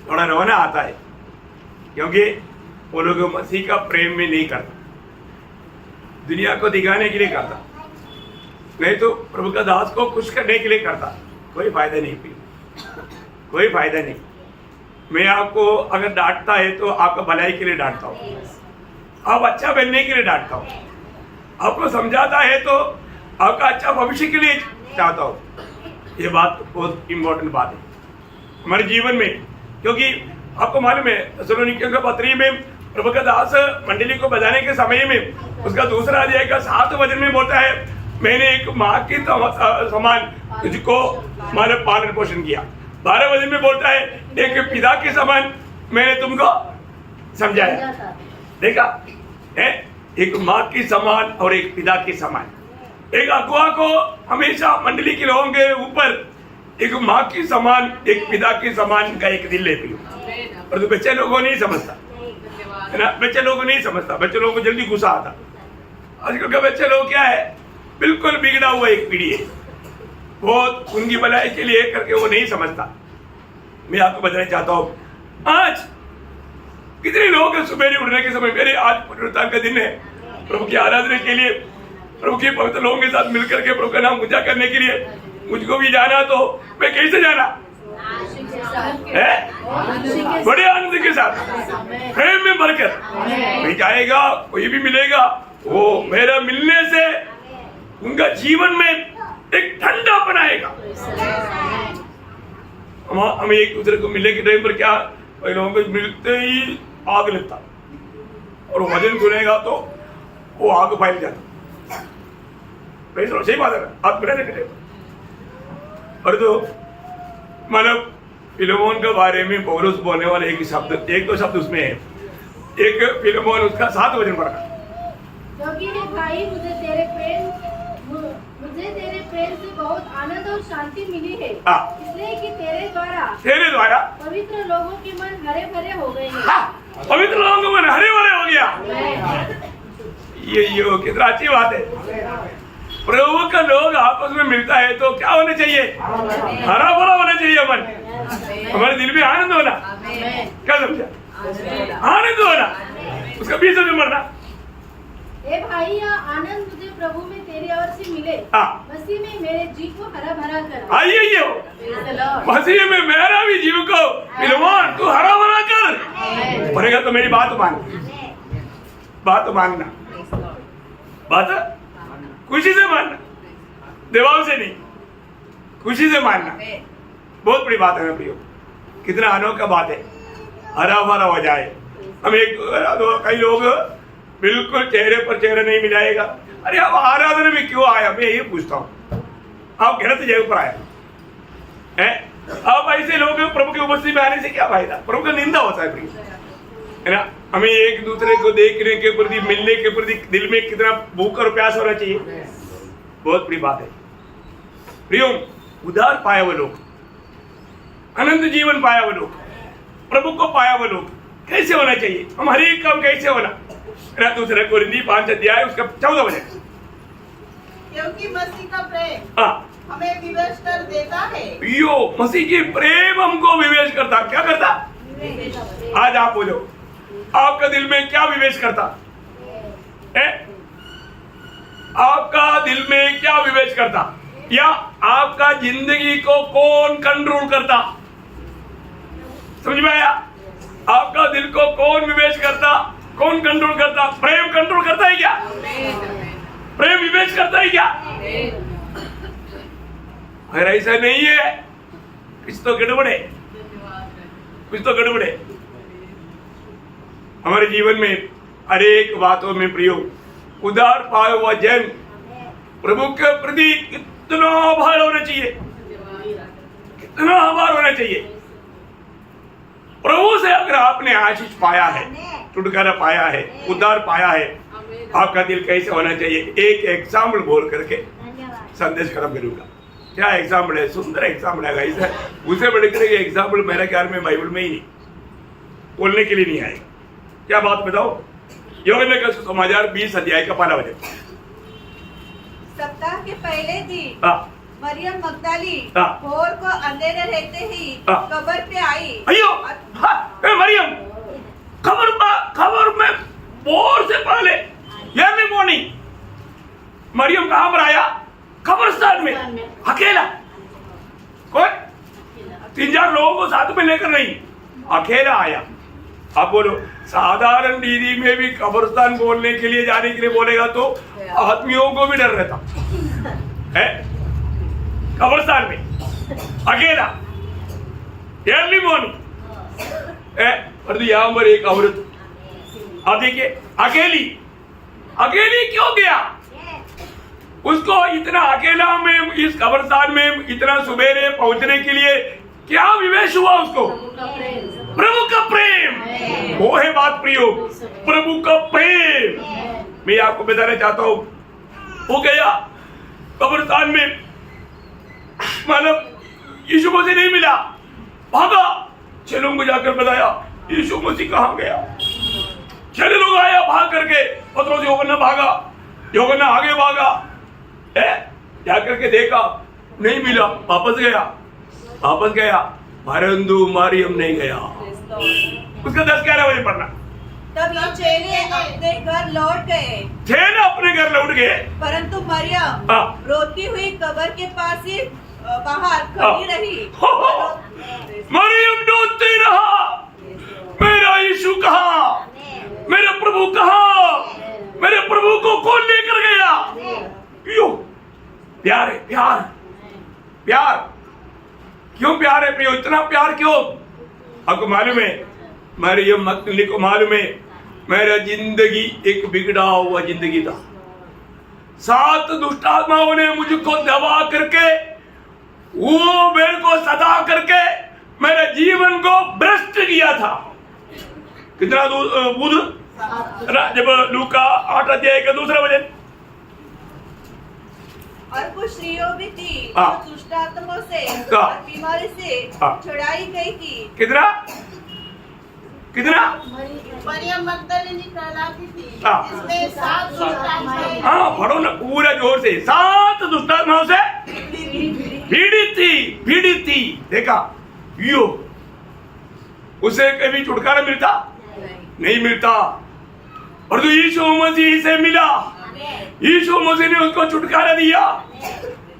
थोड़ा रोना आता है, क्योंकि वो लोग मसीह का प्रेम में नहीं करता, दुनिया को दिखाने के लिए करता, नहीं तो प्रभु का दास को खुश करने के लिए करता। कोई फायदा नहीं, कोई फायदा नहीं। मैं आपको अगर डांटता है तो आपका भलाई के लिए डांटता हूँ, आप अच्छा बनने के लिए डांटता हूँ, आपको समझाता है तो आपका अच्छा भविष्य के लिए चाहता हूँ। ये बात बहुत इंपॉर्टेंट बात है हमारे जीवन में, क्योंकि आपको मालूम है थेसलोनिकियों के पत्री में प्रभु का दास मंडली को बजाने के समय में उसका 2 अध्याय का 7 वचन में बोलता है, मैंने एक माँ की समान तुझको मानव पालन पोषण किया। 12 वचन में बोलता है, एक पिता के समान मैंने तुमको समझाया। देखा है, एक माँ की समान और एक पिता के समान। एक अगुआ को हमेशा मंडली के लोगों के ऊपर एक माँ की समान एक पिता के समान का एक दिल लेती हूँ। और तो बच्चे लोगों नहीं समझता है ना, बच्चे लोगों नहीं समझता, बच्चे लोगों को जल्दी गुस्सा आता। आजकल के बच्चे लोग क्या है, बिल्कुल बिगड़ा हुआ एक पीढ़ी है, बहुत उनकी भलाई के लिए करके वो नहीं समझता। मैं आपको बताना चाहता हूँ, आज कितने लोग सुबह उठने के समय, मेरे आज पुनरुत्थान का दिन है, प्रभु की आराधना के लिए, प्रभु के पवित्र लोगों के साथ मिलकर के प्रभु का नाम पूजा करने के लिए मुझको भी जाना तो मैं कैसे जाना है? बड़े आनंद के साथ प्रेम में भरकर कोई जाएगा, कोई भी मिलेगा, वो मेरा मिलने से उनका जीवन में एक ठंडा बनाएगा। हम एक दूसरे को मिलने के टाइम पर क्या लोगों को मिलते ही आग लगता, और वो भजन सुनेगा तो वो आग फैल जाता। सही बात है, आग मिलाने के टाइम और तो मतलब फिलोमोन के बारे में पौलुस बोलने वाले एक तो शब्द उसमें है, एक फिलोमोन उसका 7 वचन पढ़ा, क्योंकि हे भाई मुझे तेरे प्रेम से बहुत आनंद और शांति मिली है, इसलिए कि तेरे द्वारा पवित्र लोगों के मन हरे भरे हो गए हैं। पवित्र लोगों के मन हरे भरे हो गया। ये कितना अच्छी बात है। प्रभु का लोग आपस में मिलता है तो क्या होना चाहिए? हरा भरा होना चाहिए मन, हमारे दिल में आनंद होना। क्या समझा? आनंद होना, उसका बीच में मरना। ए भाई, यह आनंद मुझे प्रभु में तेरी ओर से मिले, मसीह में मेरे जीव को हरा भरा कर। आइए मसीह में मेरा भी जीव को फिलोमोन तू हरा भरा कर। पड़ेगा तो मेरी बात मानना, बात खुशी से मानना, दबाव से नहीं, खुशी से मानना। बहुत बड़ी बात है मेरे प्रियो, कितना अनोखा बात है। हरा भरा हो जाए। हम कई लोग बिल्कुल चेहरे पर चेहरा नहीं मिलाएगा। अरे आप आराधना में क्यों आया, मैं ये पूछता हूँ। आप गलत जगह पर आए हैं। आप ऐसे लोग प्रभु की उपस्थिति में आने से क्या फायदा? प्रभु का निंदा होता है प्रियो, है ना। हमें एक दूसरे को देखने के प्रति, मिलने के प्रति दिल में कितना भूख और प्यास होना चाहिए। बहुत बड़ी बात है प्रियो। उद्धार पाया वो लोग, अनंत जीवन पाया वो लोग, प्रभु को पाया वो लोग कैसे होना चाहिए? हम हर एक काम कैसे होना? दूसरे कोरिन्थी 5 अध्याय उसका 14 वचन, क्योंकि मसीह का प्रेम हमें विवेश कर देता है। यो मसीह की प्रेम हमको विवेश करता। क्या करता? आज आप बोलो, आपका दिल में क्या विवेश करता है? आपका दिल में क्या विवेश करता, या आपका जिंदगी को कौन कंट्रोल करता? समझ में आया? आपका दिल को कौन विवेश करता, कौन कंट्रोल करता? प्रेम कंट्रोल करता है क्या? प्रेम विवेश करता है क्या? अगर ऐसा नहीं है, कुछ तो गड़बड़ है, कुछ तो गड़बड़ है। हमारे जीवन में अनेक बातों में प्रियो उद्धार पाया हुआ जन प्रभु के प्रति कितना आभार होना चाहिए, कितना आभार होना चाहिए। प्रभु से अगर आपने आशीष पाया है, छुटकारा पाया है, उद्धार पाया है, आपका दिल कैसे होना चाहिए? एक एग्जाम्पल बोल करके संदेश खत्म करूंगा। क्या एग्जाम्पल है? सुंदर एग्जाम्पल है गाइस। उसे बढ़कर एग्जाम्पल मेरे ख्याल में बाइबल में ही नहीं, बोलने के लिए नहीं आएगा। क्या बात बताओ? यूहन्ना का सुसमाचार 20 अध्याय का 1 वचन। सप्ताह के पहले दिन मरियम मगदली भोर को अंधेरे रहते ही कब्र पे आई। अयो मरियम, खबर में भोर से पहले अर्ली मॉर्निंग मरियम कहां पर आया? कब्रिस्तान में, अकेला। कोई 3-4 लोगों को साथ में लेकर नहीं, अकेला आया। आप बोलो, साधारण दीदी में भी कब्रिस्तान बोलने के लिए जाने के लिए बोलेगा तो आदमियों को भी डर रहता है। कब्रिस्तान में अकेला, अर्ली मॉर्निंग। और यहाँ पर एक औरत, आप देखिए, अकेली क्यों गया? उसको इतना अकेला में इस कब्रिस्तान में इतना सुबेरे पहुंचने के लिए क्या विवेश हुआ उसको? प्रभु का प्रेम, वो है बात प्रियो, प्रभु का प्रेम। मैं आपको बताना चाहता हूं, वो गया कब्रिस्तान में, मतलब यीशु मसीह नहीं मिला, भागा। चेलों को जाकर बताया यीशु मसीह कहां गया। चले लोग आया भाग करके, पतरस यूहन्ना भागा, यूहन्ना आगे भागा, जाकर के देखा नहीं मिला, वापस गया, परंतु मरियम नहीं गया। उसका 10-11 बजे पढ़ना। तब ये चेले अपने घर लौट गए, परंतु मरियम रोती हुई कब्र के पास ही बाहर खड़ी रही। मरियम डूबती रहा, मेरा यीशु कहाँ, मेरे प्रभु कहाँ, मेरे प्रभु को कौन लेकर गया? क्यों प्यार है, प्यार प्यार क्यों प्यार है प्रियो? इतना प्यार क्यों? आपको मालूम है, मरियम मगदलीनी को मालूम है मेरा जिंदगी एक बिगड़ा हुआ जिंदगी था। 7 दुष्ट आत्माओं ने मुझको दबा करके, वो मेरे को सता करके मेरे जीवन को भ्रष्ट किया था। कितना बुध जब लूका 8 अध्याय का 2 वचन। और कुछ स्त्रियों भी थी हाँ। जो दुष्ट आत्माओं से हाँ। और बीमारी से हाँ। छुड़ाई गई थी। कितना कितना? मरियम मगदलीनी कहलाती थी, हाँ। जिसमें 7 दुष्ट आत्माएं हाँ पढ़ो ना पूरा जोर से। 7 दुष्ट आत्माओं से पीड़ित थी। देखा यो, उसे कभी छुटकारा मिलता नहीं मिलता, और तो यीशु मसीह से मिला, यीशु मसीह ने उसको छुटकारा दिया।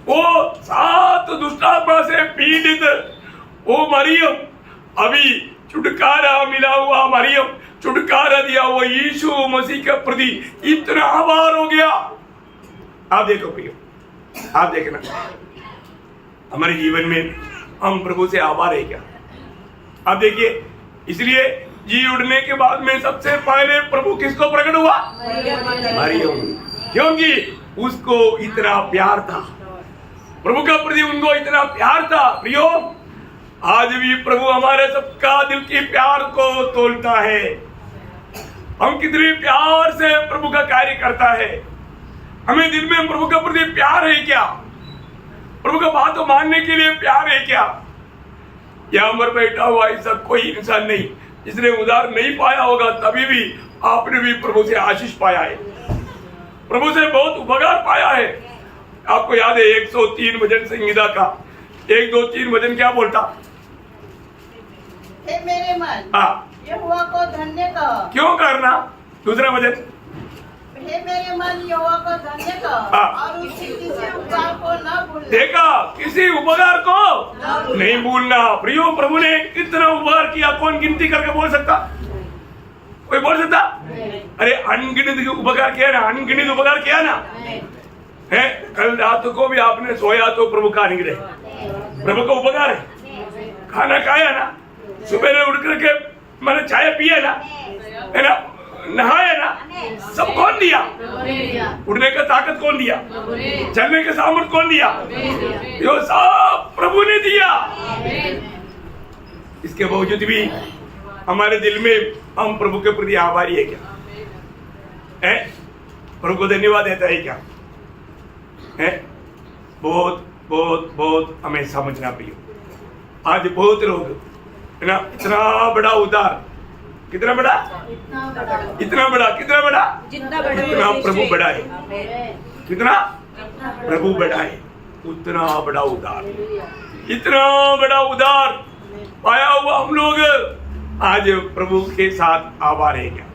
वो 7 दुष्टात्मा से पीड़ित वो मरियम, अभी छुटकारा मिला हुआ मरियम, छुटकारा दिया वो यीशु मसीह के प्रति इतना आभार हो गया। आप देखो प्रियो, आप देखना हमारे जीवन में हम प्रभु से आभार है क्या? आप देखिए, इसलिए जी उठने के बाद में सबसे पहले प्रभु किसको प्रकट हुआ? मरियम, क्योंकि उसको इतना प्यार था, प्रभु का प्रति उनको इतना प्यार था। प्रियो, आज भी प्रभु हमारे सबका दिल के प्यार को तोलता है। हम कितने प्यार से प्रभु का कार्य करता है। हमें दिल में प्रभु का प्रति प्यार है क्या? प्रभु का बात मानने के लिए प्यार है क्या? यहाँ पर बैठा हुआ ऐसा कोई इंसान नहीं जिसने उधार नहीं पाया होगा, तभी भी आपने भी प्रभु से आशीष पाया है, प्रभु से बहुत उपकार पाया है। आपको याद है 103 भजन संहिता का 1, 2, 3 भजन क्या बोलता? हे मेरे मन, हाँ, यहोवा को धन्य कह। क्यों करना? दूसरा भजन, हे मेरे मन, यहोवा को धन्य कह हाँ। और उसके किसी उपकार को न भूलना। देखा, किसी उपकार को नहीं भूलना। प्रियो, प्रभु ने कितना उपकार किया, कौन गिनती करके बोल सकता? कोई बोल सकता? अरे अनगिनत उपकार किया ना, अनगिनत उपकार किया ना है। कल रात को भी आपने सोया तो प्रभु का निकले, प्रभु का उपकार है। खाना खाया ना, सुबह ने उठ करके मैंने चाय पिया ना, है ना, नहाया ना, सब कौन दिया? उठने का ताकत कौन दिया? चलने का सामर्थ कौन दिया? यो सब प्रभु ने दिया। इसके बावजूद भी हमारे दिल में हम प्रभु के प्रति आभारी है क्या? है? प्रभु को धन्यवाद देता है क्या? है? बहुत बहुत बहुत हमें समझना प्रिय। आज बहुत लोग है ना, इतना बड़ा उदार, कितना बड़ा, इतना बड़ा, कितना बड़ा, जितना बड़ा इतना प्रभु बड़ा है, कितना प्रभु बड़ा है, उतना बड़ा उदार, इतना बड़ा उदार पाया हुआ हम लोग आज प्रभु के साथ आभार है क्या?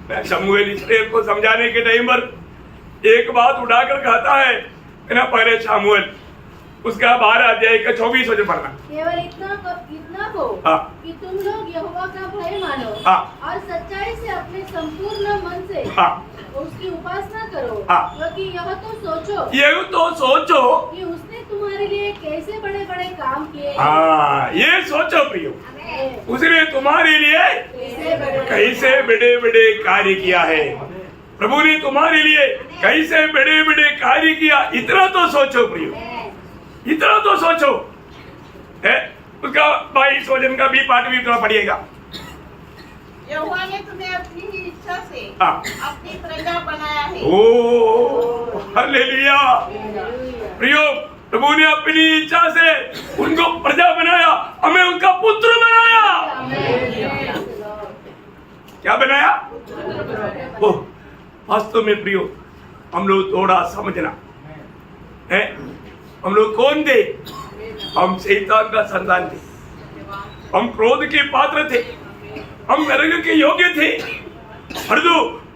मैं शमूएल इस्राएल को समझाने के टाइम पर एक बात उठाकर कहता है ना, पहले शमूएल उसका 12 अध्याय का 24 वचन पढ़ना। केवल इतना हो कि तुम लोग यहोवा का भय मानो और सच्चाई से अपने संपूर्ण मन से उसकी उपासना करो, क्योंकि यह तो सोचो कि उसने तुम्हारे लिए कैसे बड़े बड़े काम किए। ये सोचो प्रियो, उसने तुम्हारे लिए कैसे बड़े बड़े कार्य किया है। प्रभु ने तुम्हारे लिए कैसे बड़े बड़े कार्य किया, इतना तो सोचो प्रियो, इतना तो सोचो। उसका 22 वचन का भी पाठ भी थोड़ा पढ़िएगा। यहोवा ने तुम्हें अपनी ही इच्छा से अपनी प्रजा बनाया है। ओ हालेलुया। प्रियो, प्रभु ने अपनी इच्छा से उनको प्रजा बनाया, हमें उनका पुत्र बनाया। क्या बनाया? ओह, वास्तव में प्रियो, हम लोग थोड़ा समझना है, हम लोग कौन थे? हम शैतान का संतान थे, हम क्रोध के पात्र थे, हम नरक के योग्य थे। परंतु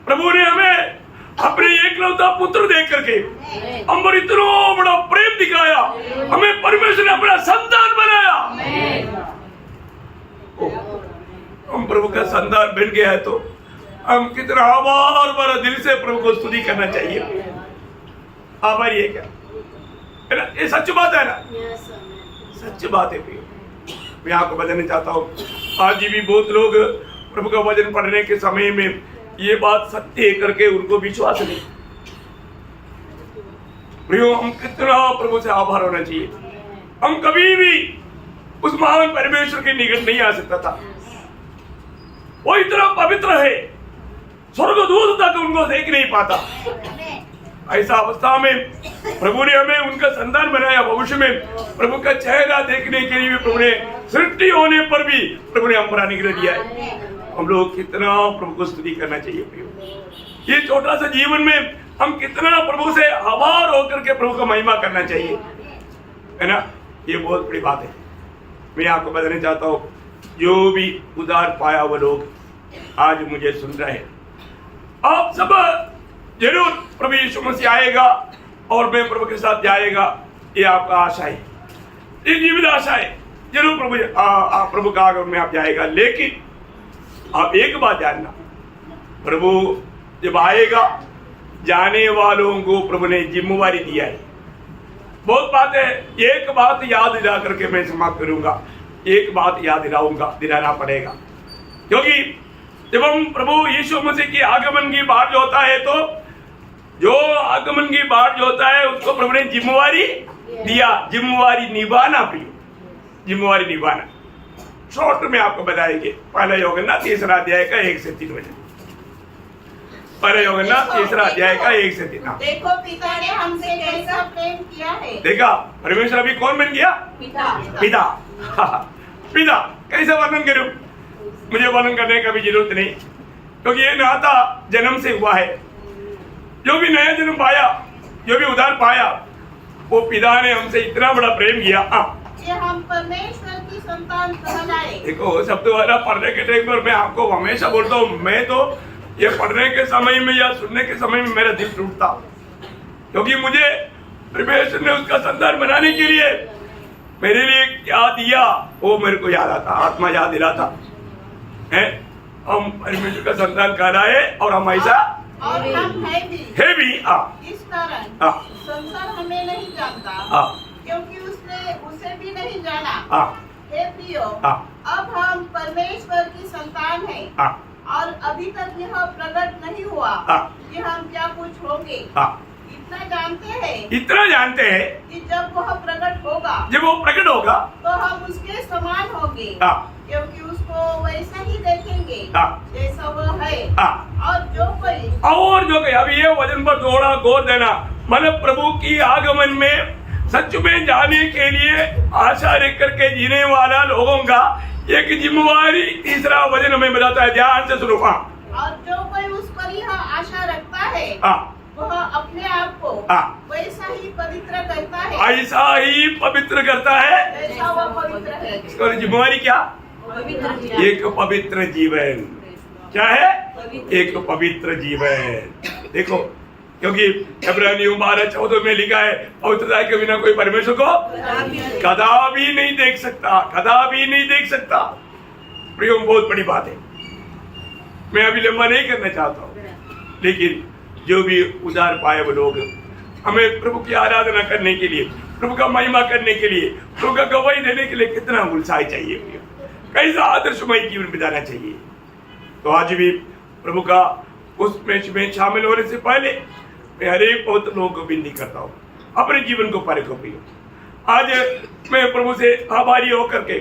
प्रभु ने हमें अपने एकलौता पुत्र देख करके हम पर इतना बड़ा प्रेम दिखाया, हमें परमेश्वर ने अपना संतान बनाया। हम प्रभु का संतान बन गया है तो हम कितना आभार भरा दिल से प्रभु को स्तुति करना चाहिए। आभारी है क्या? है ना? ये सच बात है ना? सच बात है प्रिय। मैं आपको बताना चाहता हूँ, आज भी बहुत लोग प्रभु का वचन पढ़ने के समय में ये बात सत्य करके उनको विश्वास नहीं। प्रियो, हम कितना प्रभु से आभार होना चाहिए। हम कभी भी उस महान परमेश्वर के निकट नहीं आ सकता था। वो इतना पवित्र है, स्वर्गदूत तक उनको देख नहीं पाता। ऐसा अवस्था में प्रभु ने हमें उनका संतान बनाया। भविष्य में प्रभु का चेहरा देखने के लिए प्रभु ने सृष्टि होने पर भी प्रभु ने हमारा अनुग्रह दिया है। हम लोग कितना प्रभु को स्तुति करना चाहिए प्रियो। ये छोटा सा जीवन में हम कितना प्रभु से आभार होकर के प्रभु का महिमा करना चाहिए, है ना? ये बहुत बड़ी बात है। मैं आपको बताना चाहता हूँ, जो भी उधार पाया वो लोग आज मुझे सुन रहे हैं, आप सब जरूर प्रभु यीशु मसीह आएगा और मैं प्रभु के साथ जाएगा, ये आपका आशा है, ये जीवित आशा है। जरूर प्रभु का आगमन में आप जाएगा। लेकिन आप एक बात जानना, प्रभु जब आएगा जाने वालों को प्रभु ने जिम्मेवारी दिया है। बहुत बात है, एक बात याद दिला करके मैं समाप्त करूंगा। एक बात याद दिलाना पड़ेगा, क्योंकि जब हम प्रभु यीशु मसीह की आगमन की बात जो होता है, तो जो आगमन की बात जो होता है उसको प्रभु ने जिम्मेवारी दिया। जिम्मेवारी निभाना प्रिय, जिम्मेवारी निभाना। शॉर्ट में आपको बताएंगे। पहला यूहन्ना 3 अध्याय का 1 से 3 वचन। पहला यूहन्ना 3 अध्याय का 1 से 3। देखो पिता ने हमसे कैसा प्रेम किया है। देखा, परमेश्वर अभी कौन बन गया? पिता। पिता कैसे वर्णन करूं? मुझे वर्णन करने का भी जरूरत नहीं, क्योंकि ये नाता जन्म से हुआ है। जो भी नया जन्म पाया, जो भी उद्धार पाया, वो पिता ने हमसे इतना बड़ा प्रेम किया। ये हम परमेश्वर की संतान कहलाए। देखो, शब्द वाला पढ़ने के टाइम पर मैं आपको हमेशा बोलता हूँ, मैं तो ये पढ़ने के समय में या सुनने के समय में मेरा दिल टूटता, क्योंकि मुझे परमेश्वर ने उसका संतान बनाने के लिए मेरे लिए क्या दिया वो मेरे को याद आता, आत्मा याद दिलाता है। हम परमेश्वर का संतान कहलाए और हम ऐसा और हम है भी। इस कारण संसार हमें नहीं जानता, क्योंकि उसने उसे भी नहीं जाना। हे प्रियो, अब हम परमेश्वर की संतान हैं, और अभी तक यह प्रकट नहीं हुआ कि हम क्या कुछ होंगे। इतना जानते हैं कि जब वो प्रकट होगा तो हम उसके समान होंगे, क्योंकि उसको वैसा ही देखेंगे जैसा वो है। और जो कोई अभी ये वचन पर थोड़ा गौर देना, मतलब प्रभु की आगमन में सच में जाने के लिए आशा रख करके जीने वाला लोगों का एक जिम्मेवारी तीसरा वचन हमें बताता है। ध्यान से सुनो। और जो कोई उस पर यह आशा रखता है वह अपने आप को वैसा ही पवित्र करता है, ऐसा ही पवित्र करता है जैसा वह पवित्र है। इसको जिम्मेवारी क्या? एक पवित्र जीवन। क्या है? एक पवित्र जीवन। देखो, क्योंकि इब्रानियों 12:14 में लिखा है, पवित्रता के बिना कोई परमेश्वर को कदापि नहीं देख सकता, कदापि नहीं देख सकता। प्रियो, बहुत बड़ी बात है। मैं अभी लंबा नहीं करना चाहता हूँ, लेकिन जो भी उद्धार पाए वो लोग हमें प्रभु की आराधना करने के लिए, प्रभु का महिमा करने के लिए, प्रभु का गवाही देने के लिए कितना उत्साह चाहिए, कैसा आदर्शमय जीवन बिताना चाहिए। तो आज भी प्रभु का उसमें शामिल होने से पहले मैं हर एक बहुत लोगों को विनती करता हूँ, अपने जीवन को परखो प्रियो। आज मैं प्रभु से आभारी होकर के,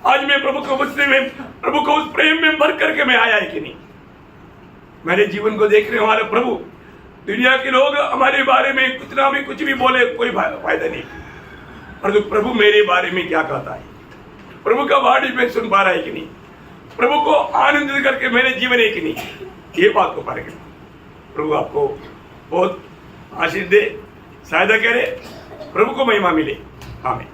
आज मैं प्रभु को गुस्से में, प्रभु को उस प्रेम में भर करके मैं आया है कि नहीं। मेरे जीवन को देखने वाले प्रभु, दुनिया के लोग हमारे बारे में कुछ भी बोले, कोई फायदा नहीं, परंतु प्रभु मेरे बारे में क्या कहता है, प्रभु का वाणी में सुन पा रहा है कि नहीं, प्रभु को आनंदित करके मेरे जीवन है कि नहीं, ये बात को परखें। प्रभु आपको बहुत आशीष दे, सहायता करे, प्रभु को महिमा मिले। आमीन।